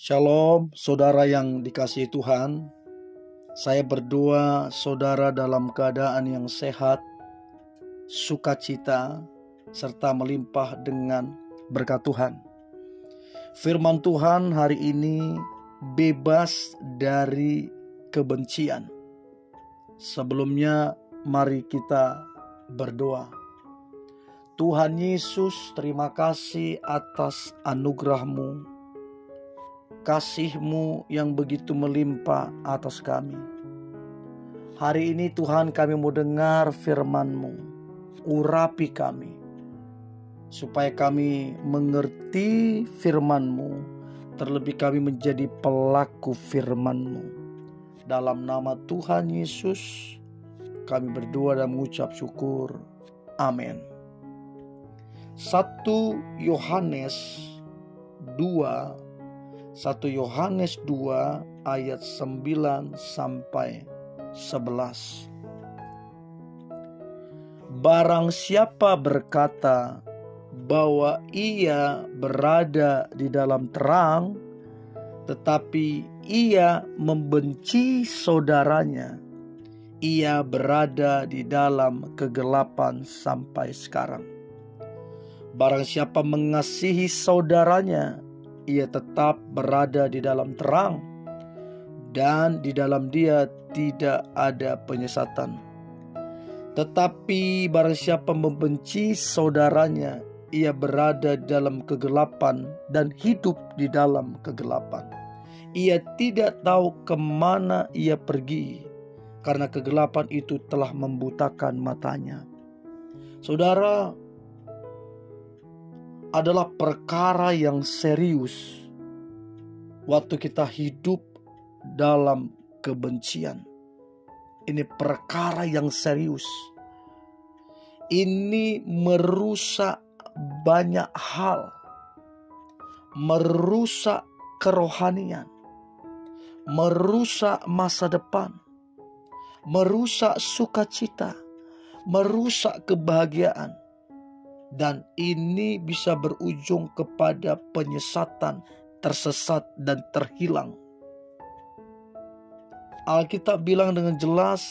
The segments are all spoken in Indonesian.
Shalom, saudara yang dikasihi Tuhan. Saya berdoa saudara dalam keadaan yang sehat, sukacita, serta melimpah dengan berkat Tuhan. Firman Tuhan hari ini bebas dari kebencian. Sebelumnya mari kita berdoa. Tuhan Yesus, terima kasih atas anugerah-Mu, kasih-Mu yang begitu melimpah atas kami. Hari ini Tuhan, kami mau dengar firman-Mu. Urapi kami, supaya kami mengerti firman-Mu, terlebih kami menjadi pelaku firman-Mu. Dalam nama Tuhan Yesus kami berdoa dan mengucap syukur. Amin. 1 Yohanes 2 ayat 9 sampai 11. Barang siapa berkata bahwa ia berada di dalam terang, tetapi ia membenci saudaranya, ia berada di dalam kegelapan sampai sekarang. Barang siapa mengasihi saudaranya, ia tetap berada di dalam terang, dan di dalam dia tidak ada penyesatan. Tetapi barang siapa membenci saudaranya, ia berada dalam kegelapan dan hidup di dalam kegelapan. Ia tidak tahu kemana ia pergi, karena kegelapan itu telah membutakan matanya. Saudara, adalah perkara yang serius waktu kita hidup dalam kebencian. Ini perkara yang serius. Ini merusak banyak hal, merusak kerohanian, merusak masa depan, merusak sukacita, merusak kebahagiaan. Dan ini bisa berujung kepada penyesatan, tersesat dan terhilang. Alkitab bilang dengan jelas,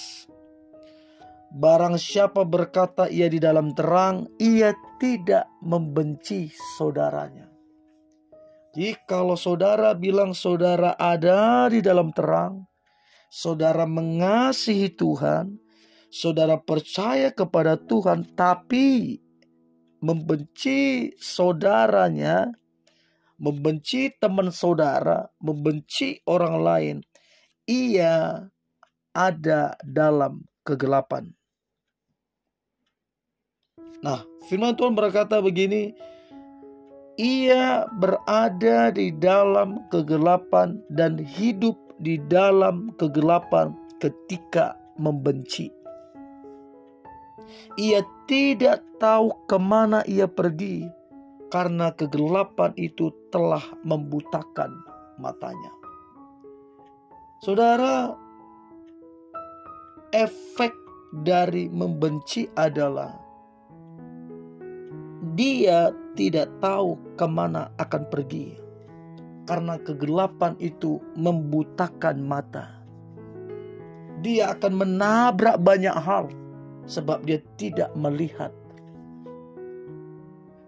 barang siapa berkata ia di dalam terang, ia tidak membenci saudaranya. Jadi kalau saudara bilang saudara ada di dalam terang, saudara mengasihi Tuhan, saudara percaya kepada Tuhan, tapi membenci saudaranya, membenci teman saudara, membenci orang lain, ia ada dalam kegelapan. Nah, firman Tuhan berkata begini, ia berada di dalam kegelapan dan hidup di dalam kegelapan ketika membenci. Ia tidak tahu kemana ia pergi, karena kegelapan itu telah membutakan matanya. Saudara, efek dari membenci adalah dia tidak tahu kemana akan pergi, karena kegelapan itu membutakan mata. Dia akan menabrak banyak hal, sebab dia tidak melihat.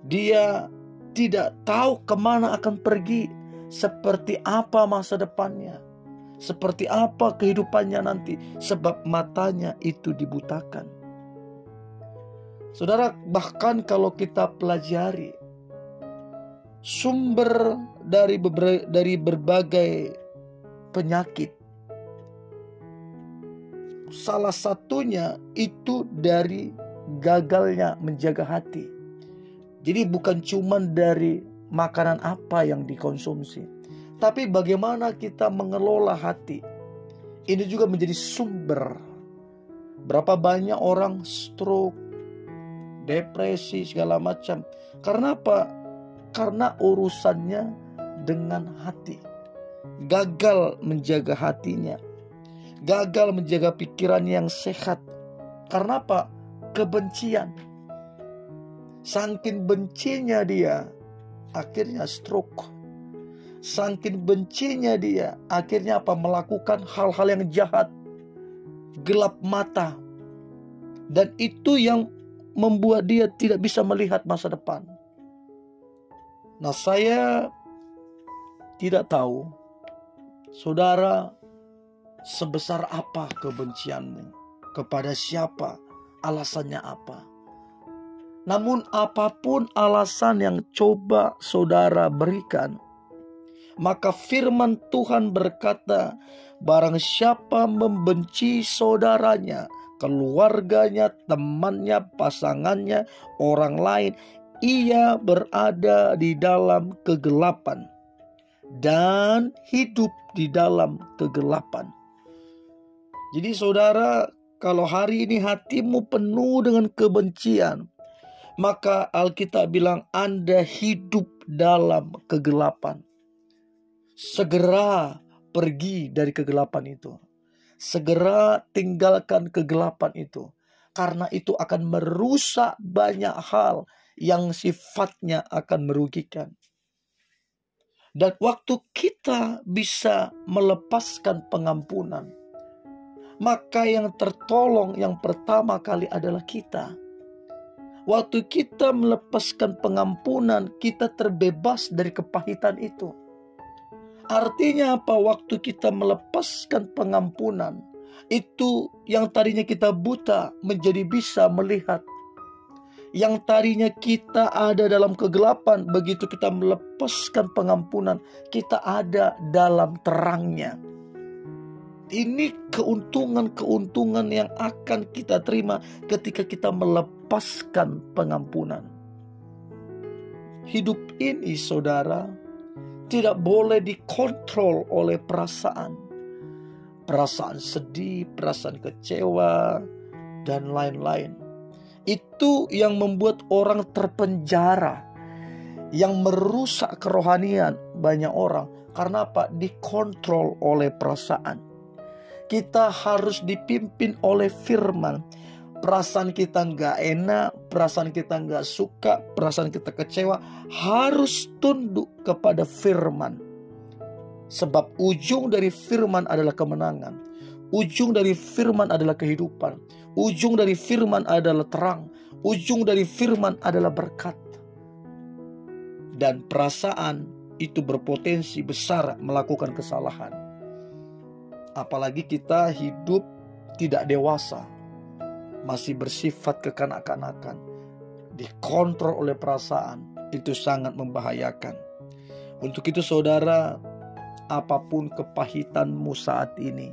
Dia tidak tahu kemana akan pergi, seperti apa masa depannya, seperti apa kehidupannya nanti, sebab matanya itu dibutakan. Saudara, bahkan kalau kita pelajari sumber dari berbagai penyakit, salah satunya itu dari gagalnya menjaga hati. Jadi bukan cuma dari makanan apa yang dikonsumsi, tapi bagaimana kita mengelola hati. Ini juga menjadi sumber. Berapa banyak orang stroke, depresi, segala macam. Karena apa? Karena urusannya dengan hati. Gagal menjaga hatinya, gagal menjaga pikiran yang sehat. Karena apa? Kebencian. Saking bencinya dia, akhirnya stroke. Saking bencinya dia, akhirnya apa? Melakukan hal-hal yang jahat, gelap mata. Dan itu yang membuat dia tidak bisa melihat masa depan. Nah, saya tidak tahu, saudara, sebesar apa kebencianmu, kepada siapa, alasannya apa. Namun apapun alasan yang coba saudara berikan, maka firman Tuhan berkata, barang siapa membenci saudaranya, keluarganya, temannya, pasangannya, orang lain, ia berada di dalam kegelapan dan hidup di dalam kegelapan. Jadi saudara, kalau hari ini hatimu penuh dengan kebencian, maka Alkitab bilang Anda hidup dalam kegelapan. Segera pergi dari kegelapan itu. Segera tinggalkan kegelapan itu. Karena itu akan merusak banyak hal yang sifatnya akan merugikan. Dan waktu kita bisa melepaskan pengampunan, maka yang tertolong yang pertama kali adalah kita. Waktu kita melepaskan pengampunan, kita terbebas dari kepahitan itu. Artinya apa? Waktu kita melepaskan pengampunan, itu yang tadinya kita buta menjadi bisa melihat. Yang tadinya kita ada dalam kegelapan, begitu kita melepaskan pengampunan, kita ada dalam terangnya. Ini keuntungan-keuntungan yang akan kita terima ketika kita melepaskan pengampunan. Hidup ini, saudara, tidak boleh dikontrol oleh perasaan. Perasaan sedih, perasaan kecewa, dan lain-lain. Itu yang membuat orang terpenjara, yang merusak kerohanian banyak orang. Karena apa? Dikontrol oleh perasaan. Kita harus dipimpin oleh firman. Perasaan kita nggak enak, perasaan kita nggak suka, perasaan kita kecewa, harus tunduk kepada firman. Sebab ujung dari firman adalah kemenangan. Ujung dari firman adalah kehidupan. Ujung dari firman adalah terang. Ujung dari firman adalah berkat. Dan perasaan itu berpotensi besar melakukan kesalahan. Apalagi kita hidup tidak dewasa, masih bersifat kekanak-kanakan, dikontrol oleh perasaan, itu sangat membahayakan. Untuk itu saudara, apapun kepahitanmu saat ini,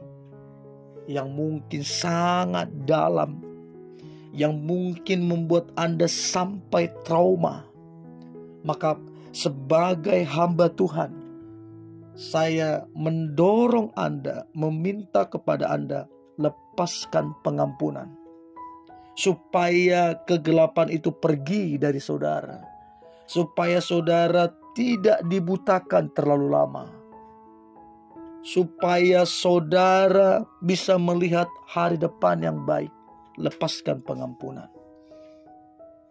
yang mungkin sangat dalam, yang mungkin membuat Anda sampai trauma, maka sebagai hamba Tuhan, saya mendorong Anda, meminta kepada Anda, lepaskan pengampunan. Supaya kegelapan itu pergi dari saudara. Supaya saudara tidak dibutakan terlalu lama. Supaya saudara bisa melihat hari depan yang baik. Lepaskan pengampunan.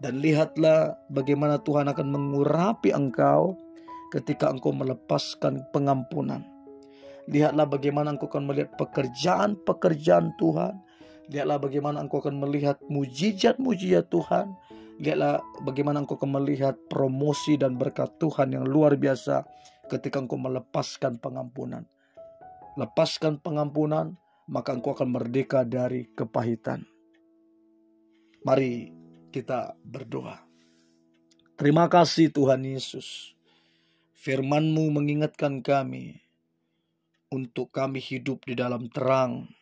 Dan lihatlah bagaimana Tuhan akan mengurapi engkau ketika engkau melepaskan pengampunan. Lihatlah bagaimana engkau akan melihat pekerjaan-pekerjaan Tuhan. Lihatlah bagaimana engkau akan melihat mujizat-mujizat Tuhan. Lihatlah bagaimana engkau akan melihat promosi dan berkat Tuhan yang luar biasa ketika engkau melepaskan pengampunan. Lepaskan pengampunan, maka engkau akan merdeka dari kepahitan. Mari kita berdoa. Terima kasih Tuhan Yesus. Firman-Mu mengingatkan kami untuk kami hidup di dalam terang.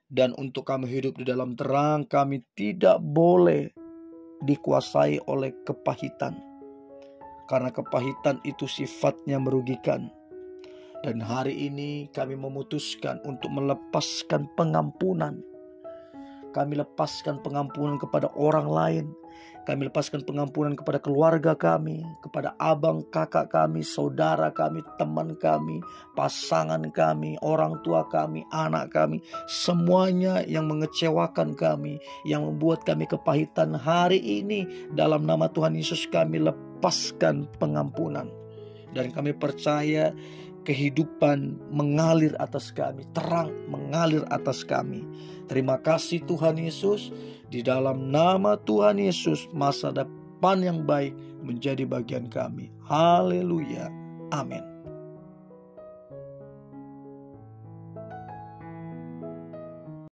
Dan untuk kami hidup di dalam terang, kami tidak boleh dikuasai oleh kepahitan. Karena kepahitan itu sifatnya merugikan. Dan hari ini kami memutuskan untuk melepaskan pengampunan. Kami lepaskan pengampunan kepada orang lain. Kami lepaskan pengampunan kepada keluarga kami, kepada abang, kakak kami, saudara kami, teman kami, pasangan kami, orang tua kami, anak kami. Semuanya yang mengecewakan kami, yang membuat kami kepahitan hari ini, dalam nama Tuhan Yesus kami lepaskan pengampunan. Dan kami percaya kehidupan mengalir atas kami, terang mengalir atas kami. Terima kasih Tuhan Yesus. Di dalam nama Tuhan Yesus, masa depan yang baik menjadi bagian kami. Haleluya. Amin.